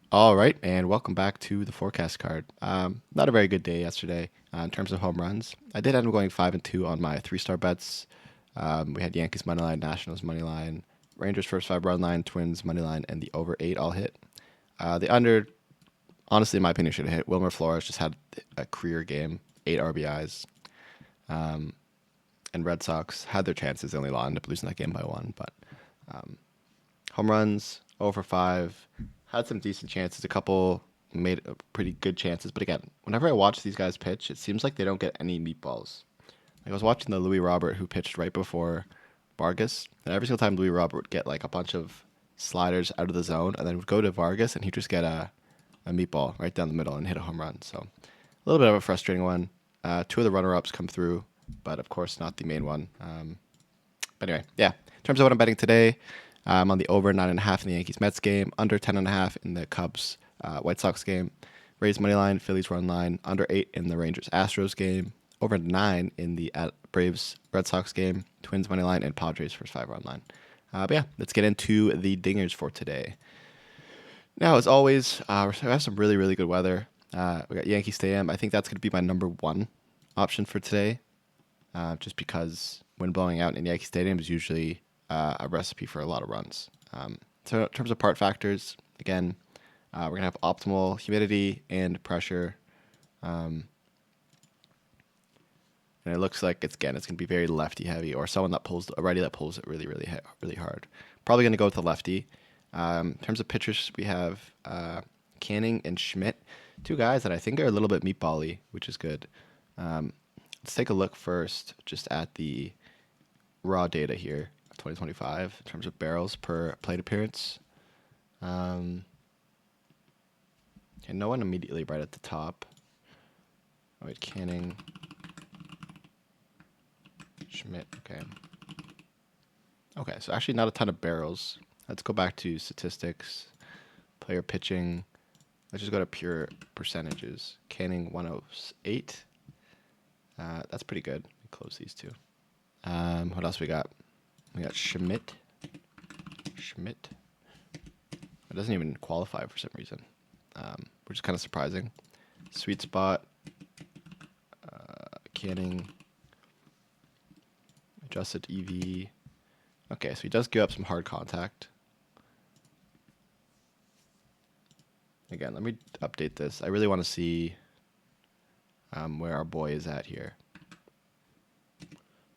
All right, and welcome back to the forecast card. Not a very good day yesterday in terms of home runs. I did end up going 5-2 on my three-star bets. We had Yankees money line, Nationals money line, Rangers first five run line, Twins money line, and the over eight all hit. The under, honestly, in my opinion, should have hit. Wilmer Flores just had a career game, 8 RBIs, and Red Sox had their chances. They only ended up losing that game by one, but home runs, 0 for 5. Had some decent chances. A couple made pretty good chances. But again, whenever I watch these guys pitch, it seems like they don't get any meatballs. Like I was watching the Louis Robert who pitched right before Vargas, and every single time Louis Robert would get like a bunch of sliders out of the zone, and then would go to Vargas, and he'd just get a meatball right down the middle and hit a home run. So a little bit of a frustrating one. Two of the runner-ups come through, but of course not the main one. But anyway, yeah. In terms of what I'm betting today, I'm on the over 9.5 in the Yankees Mets game, under 10.5 in the Cubs White Sox game, Rays money line, Phillies run line, under 8 in the Rangers Astros game, over 9 in the Braves Red Sox game, Twins money line, and Padres first five run line. But yeah, let's get into the dingers for today. Now, as always, we have some really, really good weather. We got Yankee Stadium. I think that's going to be my number one option for today, just because when blowing out in Yankee Stadium is usually a recipe for a lot of runs. So in terms of part factors, again, we're gonna have optimal humidity and pressure, and it looks like it's gonna be very lefty heavy, or someone that pulls a righty that pulls it really, really, really hard. Probably gonna go with the lefty. In terms of pitchers, we have Canning and Schmidt, two guys that I think are a little bit meatbally, which is good. Let's take a look first just at the raw data here, 2025, in terms of barrels per plate appearance. And no one immediately right at the top. Oh, wait, Canning, Schmidt, okay. Okay, so actually not a ton of barrels. Let's go back to statistics, player pitching. Let's just go to pure percentages. Canning 108. That's pretty good. Close these two. What else we got? We got Schmidt. Schmidt. It doesn't even qualify for some reason, which is kind of surprising. Sweet spot. Canning. Adjusted EV. Okay, so he does give up some hard contact. Again, let me update this. I really want to see where our boy is at here.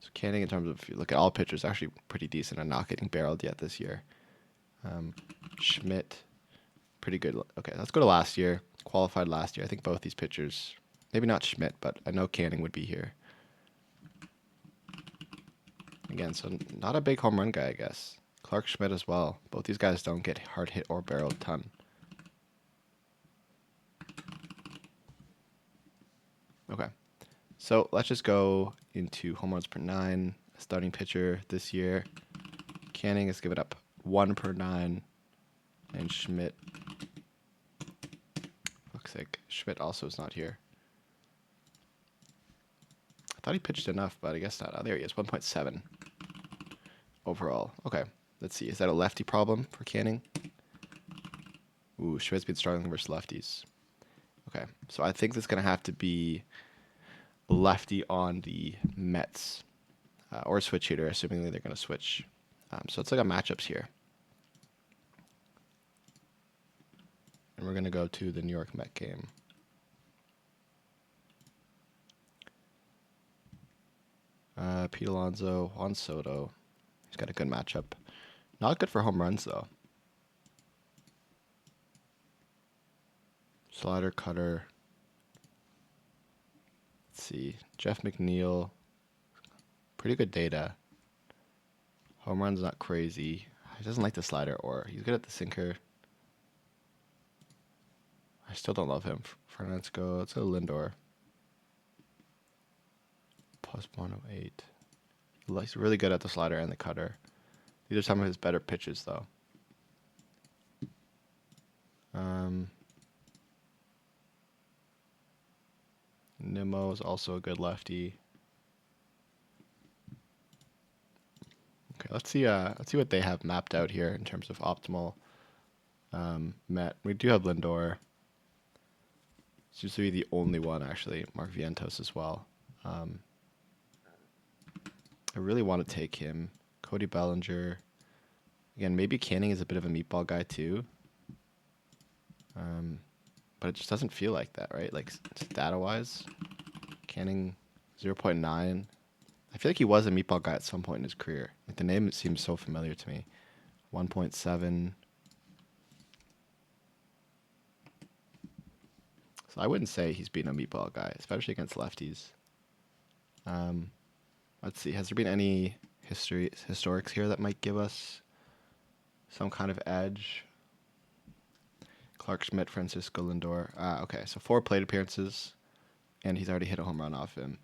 So Canning, in terms of, if you look at all pitchers, actually pretty decent and not getting barreled yet this year. Schmidt, pretty good. Okay, let's go to last year. Qualified last year. I think both these pitchers, maybe not Schmidt, but I know Canning would be here. Again, so not a big home run guy, I guess. Clark Schmidt as well. Both these guys don't get hard hit or barreled a ton. Okay, so let's just go into home runs per 9. Starting pitcher this year, Canning has given up 1 per 9, and Schmidt, looks like Schmidt also is not here. I thought he pitched enough, but I guess not. Oh, there he is, 1.7 overall. Okay, let's see. Is that a lefty problem for Canning? Ooh, Schmidt's been struggling versus lefties. Okay, so I think this is going to have to be lefty on the Mets, or a switch hitter, assuming they're going to switch. So let's look at matchups here. And we're going to go to the New York Met game. Pete Alonso, Juan Soto. He's got a good matchup. Not good for home runs, though. Slider, cutter. Let's see. Jeff McNeil. Pretty good data. Home run's not crazy. He doesn't like the slider, or he's good at the sinker. I still don't love him. Let's go Lindor. Plus 108. He's really good at the slider and the cutter. These are some of his better pitches, though. Nimmo is also a good lefty. Okay, let's see what they have mapped out here in terms of optimal Matt, we do have Lindor. Seems to be the only one, actually. Mark Vientos as well. I really want to take him. Cody Bellinger. Again, maybe Canning is a bit of a meatball guy too. But it just doesn't feel like that, right? Like data-wise, Canning 0.9. I feel like he was a meatball guy at some point in his career. Like the name seems so familiar to me. 1.7. So I wouldn't say he's been a meatball guy, especially against lefties. Let's see. Has there been any historics here that might give us some kind of edge? Clark Schmidt, Francisco Lindor. Okay, so 4 plate appearances, and he's already hit a home run off him.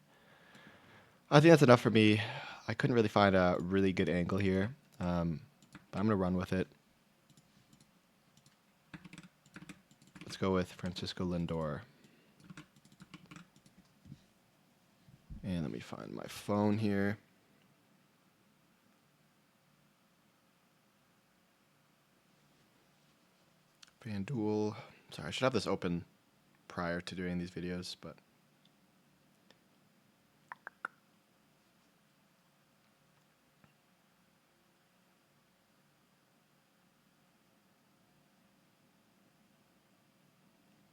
I think that's enough for me. I couldn't really find a really good angle here, but I'm going to run with it. Let's go with Francisco Lindor. And let me find my phone here. FanDuel. Sorry, I should have this open prior to doing these videos, but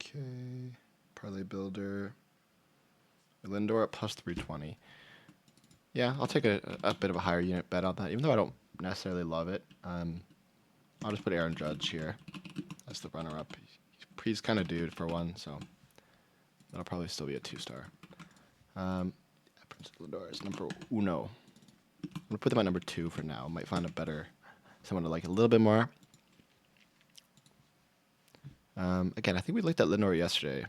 okay. Parlay Builder. Lindor at plus 320. Yeah, I'll take a bit of a higher unit bet on that, even though I don't necessarily love it. I'll just put Aaron Judge here as the runner-up. He's kind of due for one, so that'll probably still be a 2-star. Lindor is number uno. I'm gonna put them at number 2 for now. Might find a better someone to like a little bit more. Again, I think we looked at Lindor yesterday,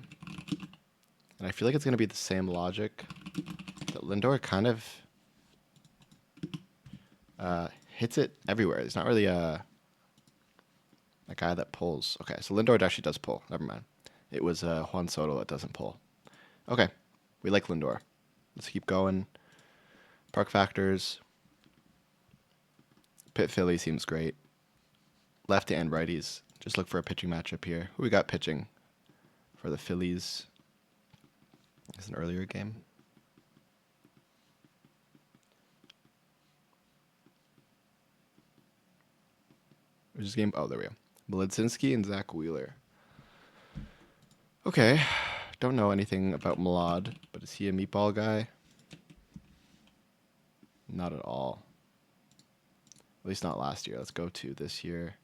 and I feel like it's gonna be the same logic. That Lindor kind of hits it everywhere. He's not really a guy that pulls. Okay, so Lindor actually does pull. Never mind. It was Juan Soto that doesn't pull. Okay, we like Lindor. Let's keep going. Park factors. Pitt Philly seems great. Lefty and righties. Just look for a pitching matchup here. Who we got pitching for the Phillies? It's an earlier game. Which is game? Oh, there we go. Mlodzinski and Zach Wheeler. Okay. Don't know anything about Mlod, but is he a meatball guy? Not at all. At least not last year. Let's go to this year.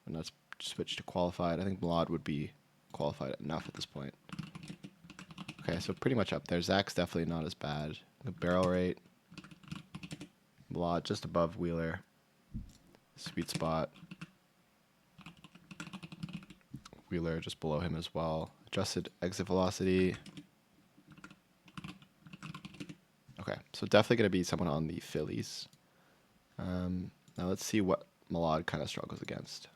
And let's switch to qualified. I think Mlod would be qualified enough at this point. Okay, so pretty much up there. Zach's definitely not as bad. The barrel rate. Mlod just above Wheeler. Sweet spot. Wheeler just below him as well. Adjusted exit velocity. Okay, so definitely going to be someone on the Phillies. Now let's see what Mlod kind of struggles against.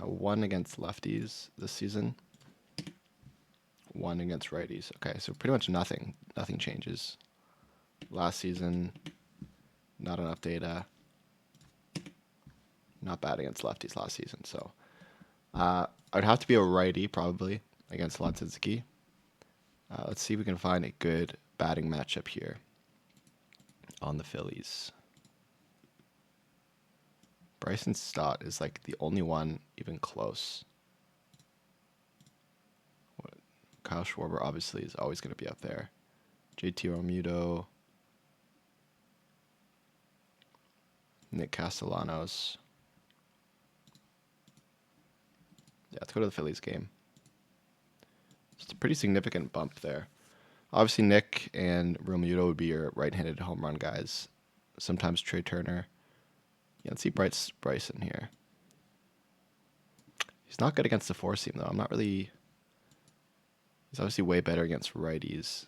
1 against lefties this season. 1 against righties. Okay, so pretty much nothing. Nothing changes. Last season, not enough data. Not bad against lefties last season. So I'd have to be a righty probably against Mlodzinski. Let's see if we can find a good batting matchup here on the Phillies. Bryson Stott is like the only one even close. Kyle Schwarber obviously is always going to be up there. JT Realmuto. Nick Castellanos. Yeah, let's go to the Phillies game. It's a pretty significant bump there. Obviously, Nick and Realmuto would be your right-handed home run guys. Sometimes Trey Turner. Yeah, let's see Bryson here. He's not good against the 4-seam, though. I'm not really... He's obviously way better against righties.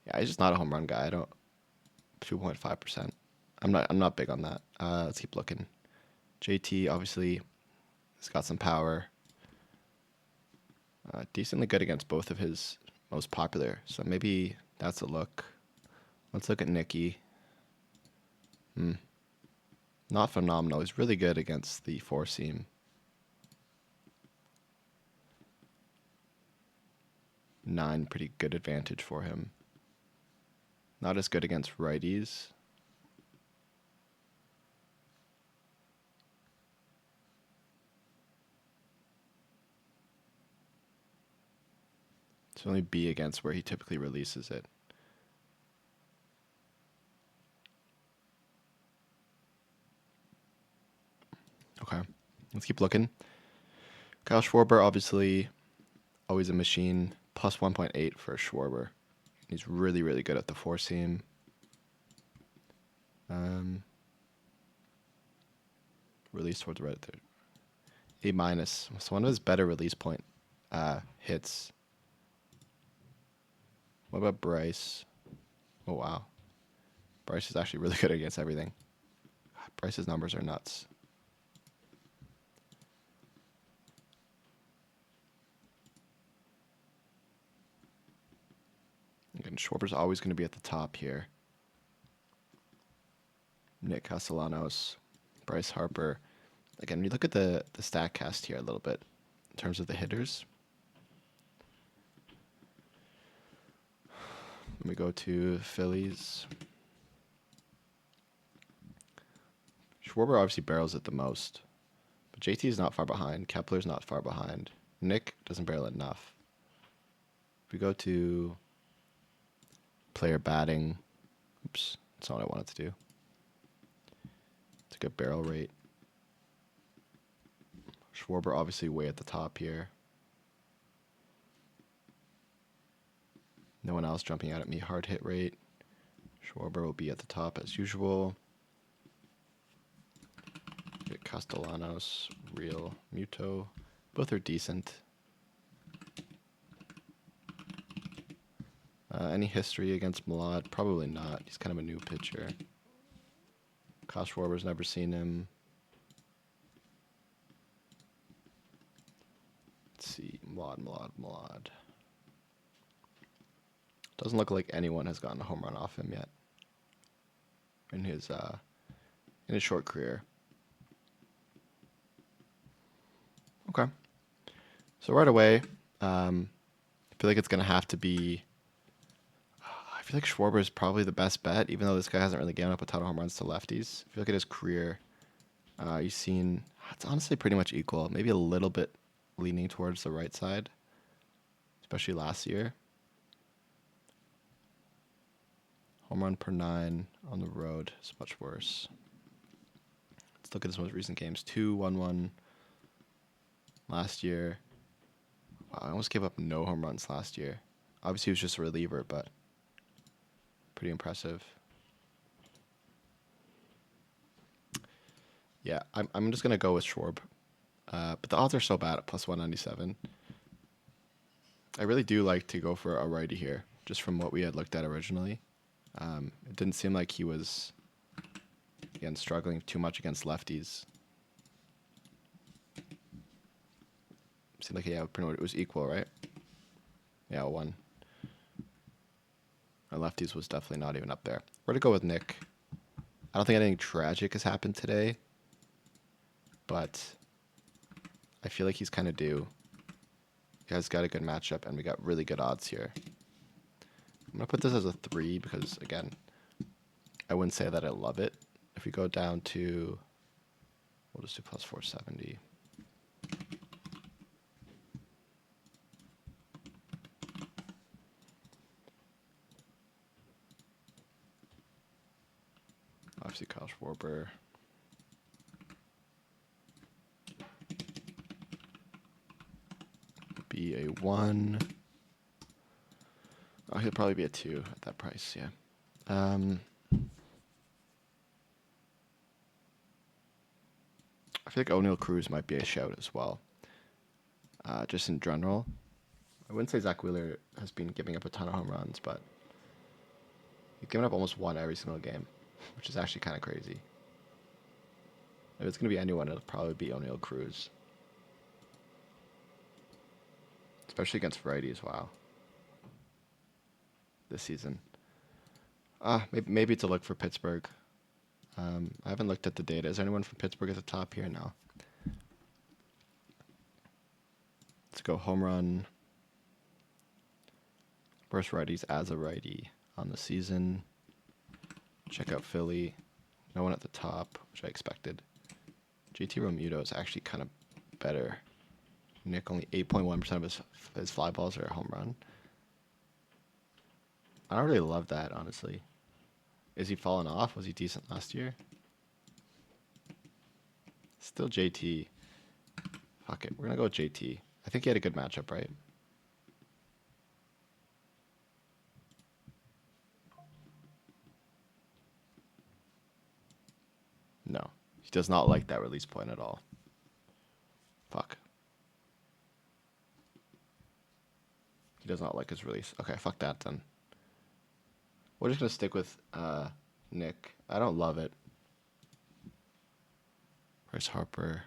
Yeah, he's just not a home run guy. 2.5%. I'm not big on that. Let's keep looking. JT, obviously, has got some power. Decently good against both of his most popular. So maybe that's a look. Let's look at Nicky. Not phenomenal. He's really good against the four seam. 9, pretty good advantage for him. Not as good against righties. It's only B against where he typically releases it. Okay, let's keep looking. Kyle Schwarber, obviously, always a machine. Plus 1.8 for Schwarber. He's really, really good at the four seam. Release towards the right there. A minus. So one of his better release point hits. What about Bryce? Oh, wow. Bryce is actually really good against everything. Bryce's numbers are nuts. Again, Schwarber's always going to be at the top here. Nick Castellanos, Bryce Harper. Again, when you look at the StatCast here a little bit, in terms of the hitters. Let me go to Phillies. Schwarber obviously barrels it the most. But JT is not far behind. Kepler's not far behind. Nick doesn't barrel enough. If we go to player batting, oops, that's not what I wanted to do. It's a good barrel rate. Schwarber obviously way at the top here. No one else jumping out at me. Hard hit rate. Schwarber will be at the top as usual. Get Castellanos, Real, Muto. Both are decent. Any history against Malad? Probably not. He's kind of a new pitcher. Kyle Schwarber's never seen him. Let's see. Malad. Doesn't look like anyone has gotten a home run off him yet in his short career. Okay. So right away, I feel like it's going to have to be... I feel like Schwarber is probably the best bet, even though this guy hasn't really given up a ton of home runs to lefties. If you look at his career, you've seen... It's honestly pretty much equal. Maybe a little bit leaning towards the right side, especially last year. Home run per 9 on the road is much worse. Let's look at his most recent games. 2-1-1 last year. Wow, I almost gave up no home runs last year. Obviously, he was just a reliever, but pretty impressive. Yeah, I'm just going to go with Schwarb. But the odds are so bad at plus 197. I really do like to go for a righty here, just from what we had looked at originally. It didn't seem like he was, again, struggling too much against lefties. Seemed like, yeah, pretty much it was equal, right? Yeah, 1. Our lefties was definitely not even up there. We're going to go with Nick. I don't think anything tragic has happened today, but I feel like he's kind of due. You guys got a good matchup, and we got really good odds here. I'm going to put this as a 3 because, again, I wouldn't say that I love it. If we go down to, we'll just do plus 470. Obviously, Kyle Schwarber. Be a 1. Oh, he'll probably be a 2 at that price, yeah. I feel like O'Neal Cruz might be a shout as well. Just in general. I wouldn't say Zach Wheeler has been giving up a ton of home runs, but he's given up almost 1 every single game, which is actually kind of crazy. If it's going to be anyone, it'll probably be O'Neal Cruz. Especially against righties, wow. This season. Maybe it's a look for Pittsburgh. I haven't looked at the data. Is there anyone from Pittsburgh at the top here? No. Let's go home run. Worst righties as a righty on the season. Check out Philly. No one at the top, which I expected. JT Realmuto is actually kind of better. Nick, only 8.1% of his fly balls are a home run. I don't really love that, honestly. Is he falling off? Was he decent last year? Still JT. Fuck it. We're going to go with JT. I think he had a good matchup, right? No. He does not like that release point at all. Fuck. He does not like his release. Okay, fuck that then. We're just going to stick with Nick. I don't love it. Bryce Harper.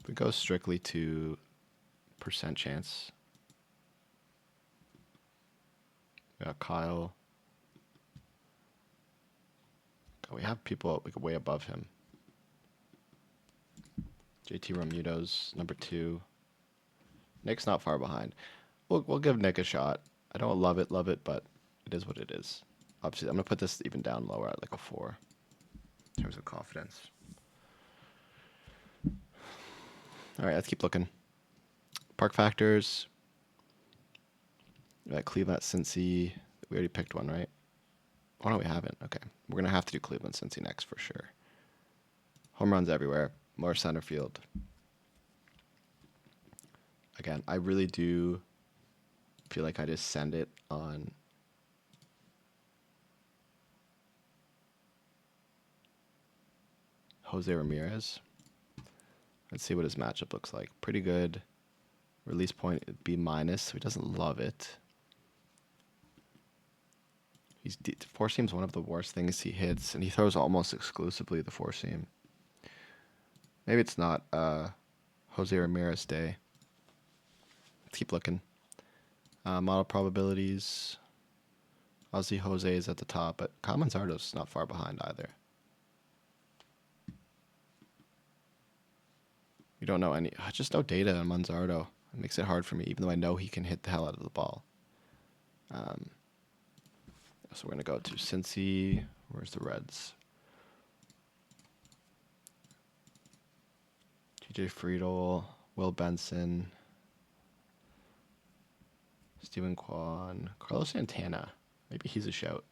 If we go strictly to percent chance. We got Kyle. God, we have people like way above him. JT Realmuto's number 2. Nick's not far behind. We'll give Nick a shot. I don't love it, but it is what it is. Obviously, I'm going to put this even down lower at like a 4 in terms of confidence. All right, let's keep looking. Park factors. We got Cleveland, Cincy. We already picked one, right? Oh, no, we haven't. Okay. We're going to have to do Cleveland, Cincy next for sure. Home runs everywhere. More center field. Again, I really do feel like I just send it on Jose Ramirez. Let's see what his matchup looks like. Pretty good. Release point B-, so he doesn't love it. Four seam's one of the worst things he hits, and he throws almost exclusively the four seam. Maybe it's not Jose Ramirez day. Let's keep looking. Model probabilities. Ozzy Jose is at the top, but Manzardo's not far behind either. We don't know any. Just no data on Manzardo. It makes it hard for me, even though I know he can hit the hell out of the ball. So we're going to go to Cincy. Where's the Reds? TJ Friedel, Will Benson, Steven Kwan, Carlos Santana. Maybe he's a shout.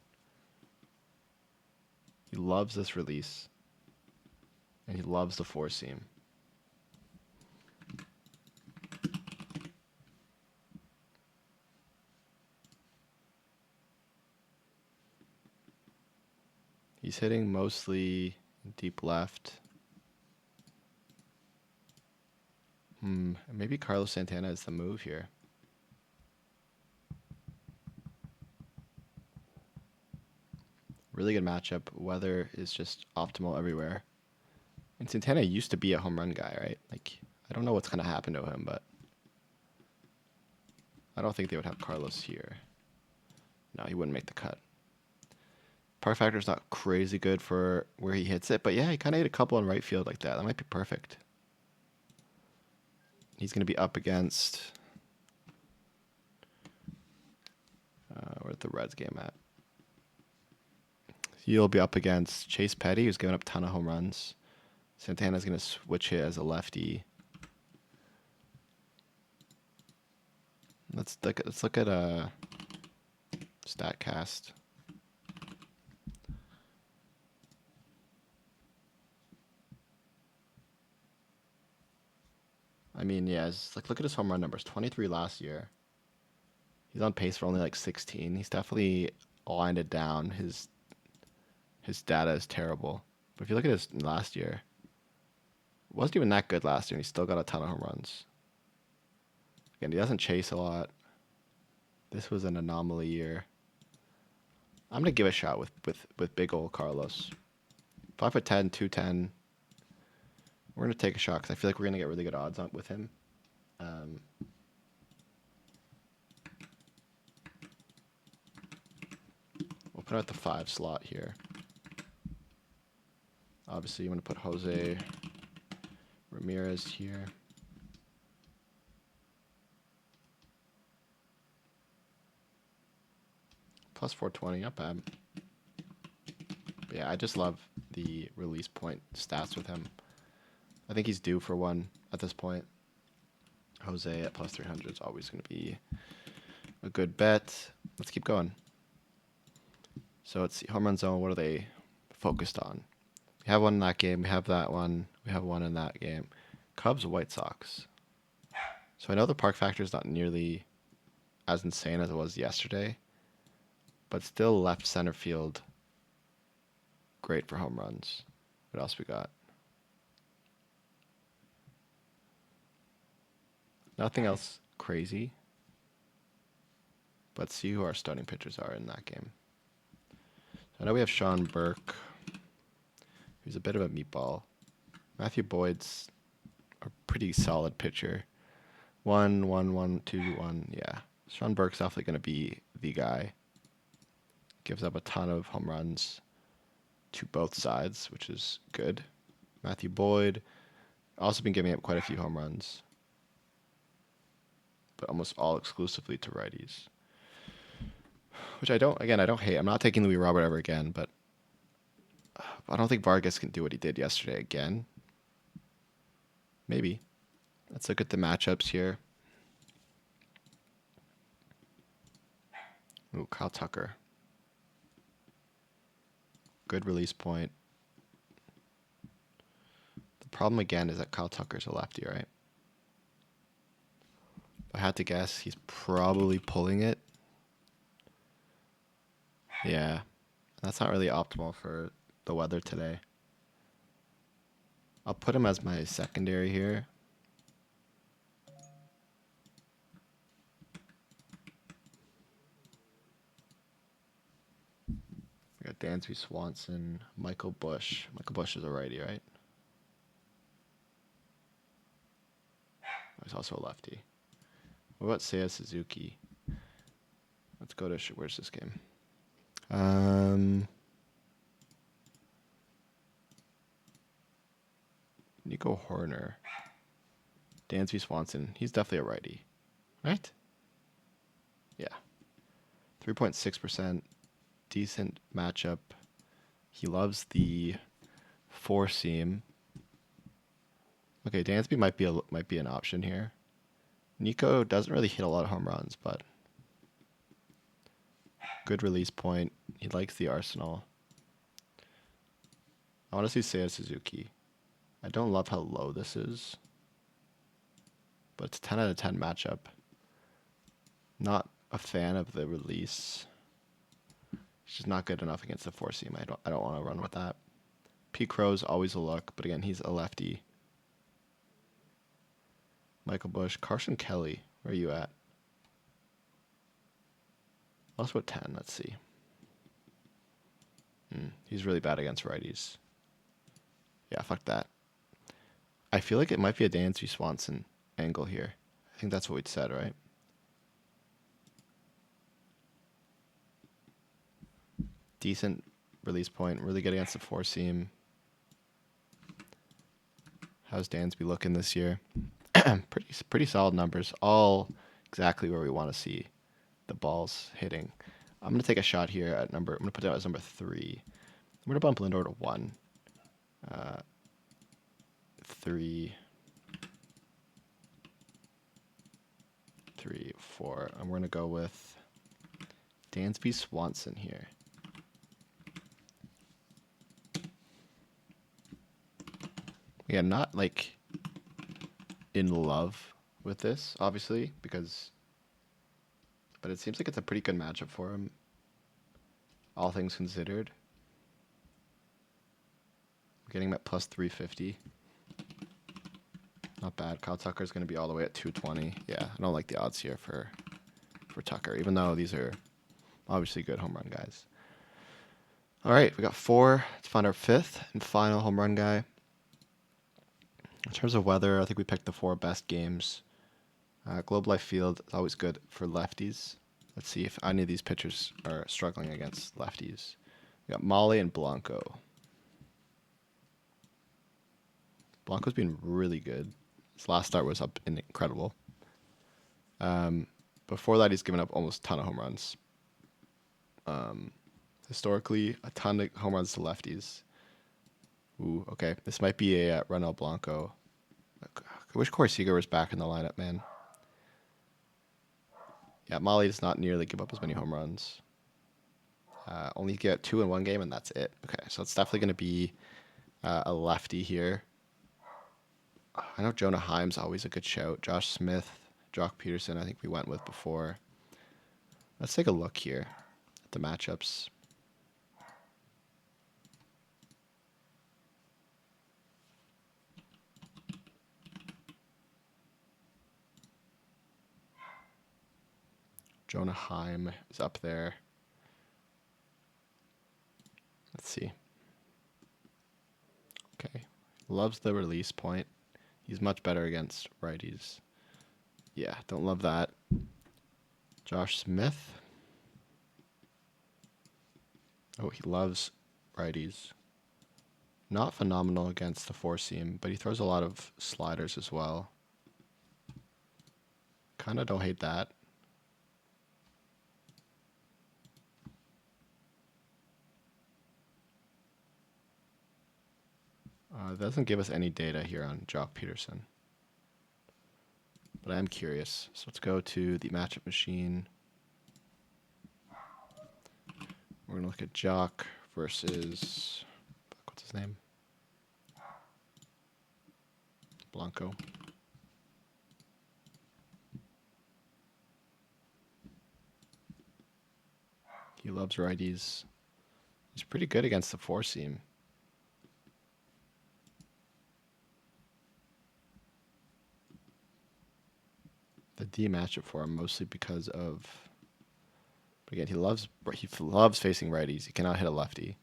He loves this release. And he loves the four seam. He's hitting mostly deep left. Maybe Carlos Santana is the move here. Really good matchup. Weather is just optimal everywhere. And Santana used to be a home run guy, right? Like, I don't know what's going to happen to him, but I don't think they would have Carlos here. No, he wouldn't make the cut. Park factor's not crazy good for where he hits it, but yeah, he kind of hit a couple in right field like that. That might be perfect. He's going to be up against... where's the Reds game at? He'll be up against Chase Petty, who's given up a ton of home runs. Santana's going to switch hit as a lefty. Let's look at StatCast. I mean, yeah, look at his home run numbers. 23 last year. He's on pace for only like 16. He's definitely lined it down. His data is terrible. But if you look at his last year, it wasn't even that good last year, and he still got a ton of home runs. Again, he doesn't chase a lot. This was an anomaly year. I'm going to give it a shot with big old Carlos. 5'10", 210. We're going to take a shot because I feel like we're going to get really good odds on with him. I'll put out the 5 slot here. Obviously, I'm going to put Jose Ramirez here. Plus 420, not bad. But yeah, I just love the release point stats with him. I think he's due for one at this point. Jose at plus 300 is always going to be a good bet. Let's keep going. So let's see, home run zone, what are they focused on? We have one in that game, we have that one, we have one in that game. Cubs, White Sox. So I know the park factor is not nearly as insane as it was yesterday, but still left center field, great for home runs. What else we got? Nothing else crazy. But see who our starting pitchers are in that game. I know we have Sean Burke, who's a bit of a meatball. Matthew Boyd's a pretty solid pitcher. 1, 1, 1, 2, 1. Yeah. Sean Burke's definitely going to be the guy. Gives up a ton of home runs to both sides, which is good. Matthew Boyd also been giving up quite a few home runs, but almost all exclusively to righties. Which I don't hate. I'm not taking Louis Robert ever again, but I don't think Vargas can do what he did yesterday again. Maybe. Let's look at the matchups here. Ooh, Kyle Tucker. Good release point. The problem again is that Kyle Tucker's a lefty, right? If I had to guess, he's probably pulling it. Yeah, that's not really optimal for the weather today. I'll put him as my secondary here. We got Dansby Swanson, Michael Bush. Michael Bush is a righty, right? He's also a lefty. What about Seiya Suzuki? Let's go to, where's this game? Nico Horner. Dansby Swanson. He's definitely a righty. Right? Yeah. 3.6%. Decent matchup. He loves the 4-seam. Okay, Dansby might be an option here. Nico doesn't really hit a lot of home runs, but good release point. He likes the arsenal. I want to see Seiya Suzuki. I don't love how low this is, but it's a 10 out of 10 matchup. Not a fan of the release. It's just not good enough against the 4-seam. I don't want to run with that. Pete Crow's always a look, but again, he's a lefty. Michael Bush, Carson Kelly, where are you at? Also at 10, let's see. He's really bad against righties. Yeah, fuck that. I feel like it might be a Dansby Swanson angle here. I think that's what we'd said, right? Decent release point, really good against the 4-seam. How's Dansby looking this year? Pretty solid numbers. All exactly where we want to see the balls hitting. I'm going to take a shot here at I'm going to put it as number 3. I'm going to bump Lindor to 1. 3, 4. I'm going to go with Dansby Swanson here. Yeah, not like in love with this, obviously, but it seems like it's a pretty good matchup for him, all things considered. We're getting him at plus 350. Not bad. Kyle Tucker's going to be all the way at 220. Yeah, I don't like the odds here for Tucker, even though these are obviously good home run guys. All right, we got 4. Let's find our 5th and final home run guy. In terms of weather, I think we picked the 4 best games. Globe Life Field is always good for lefties. Let's see if any of these pitchers are struggling against lefties. We got Molly and Blanco. Blanco's been really good. His last start was up incredible. Before that, he's given up almost a ton of home runs. Historically, a ton of home runs to lefties. Ooh, okay. This might be a Ronel Blanco. I wish Corey Seager was back in the lineup, man. Yeah, Molly does not nearly give up as many home runs. Only get 2 in one game, and that's it. Okay, so it's definitely going to be a lefty here. I know Jonah Heim's always a good shout. Josh Smith, Jock Peterson, I think we went with before. Let's take a look here at the matchups. Jonah Heim is up there. Let's see. Okay. Loves the release point. He's much better against righties. Yeah, don't love that. Josh Smith. Oh, he loves righties. Not phenomenal against the four seam, but he throws a lot of sliders as well. Kind of don't hate that. It doesn't give us any data here on Jock Peterson. But I am curious. So let's go to the matchup machine. We're going to look at Jock versus, what's his name? Blanco. He loves righties. He's pretty good against the four seam. The D matchup for him mostly because of, but again, he loves facing righties. He cannot hit a lefty.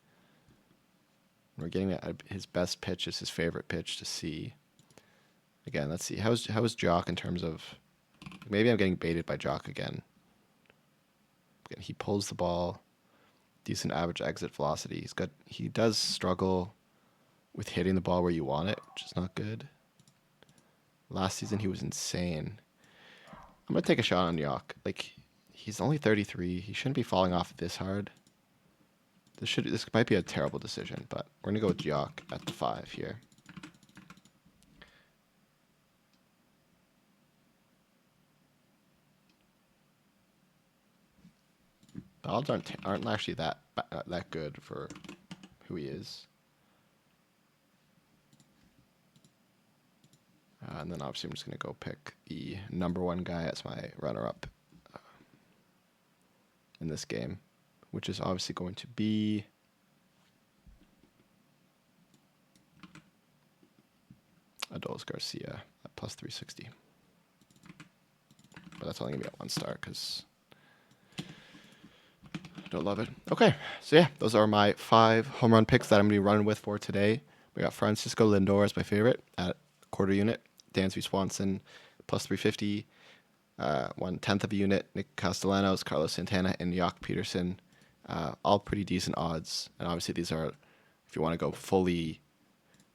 We're getting his best pitch is his favorite pitch to see. Again, let's see how is Jock in terms of, maybe I'm getting baited by Jock again. Again, he pulls the ball, decent average exit velocity. He does struggle with hitting the ball where you want it, which is not good. Last season he was insane. I'm gonna take a shot on Jock. Like, he's only 33. He shouldn't be falling off this hard. This might be a terrible decision, but we're gonna go with Jock at the 5 here. The odds aren't actually that good for who he is. And then obviously I'm just going to go pick the number 1 guy as my runner-up in this game, which is obviously going to be Adolis Garcia at plus 360. But that's only going to be at 1 star because I don't love it. Okay, so yeah, those are my 5 home run picks that I'm going to be running with for today. We got Francisco Lindor as my favorite at quarter unit. Dansby Swanson, plus 350. 1/10 of a unit. Nick Castellanos, Carlos Santana, and Jock Peterson. All pretty decent odds. And obviously these are, if you want to go fully,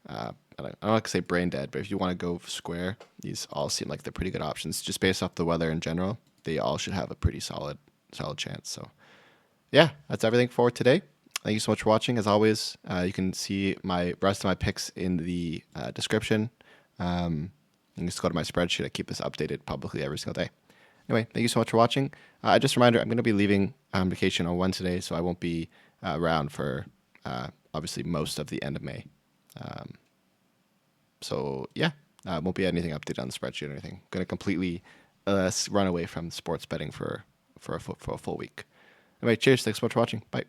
I don't like to say brain dead, but if you want to go square, these all seem like they're pretty good options. Just based off the weather in general, they all should have a pretty solid chance. So yeah, that's everything for today. Thank you so much for watching. As always, you can see my rest of my picks in the description. You can just go to my spreadsheet. I keep this updated publicly every single day. Anyway, thank you so much for watching. Just a reminder, I'm going to be leaving vacation on Wednesday, so I won't be around for obviously most of the end of May. So yeah, won't be anything updated on the spreadsheet or anything. I'm going to completely run away from sports betting for a full week. Anyway, cheers. Thanks so much for watching. Bye.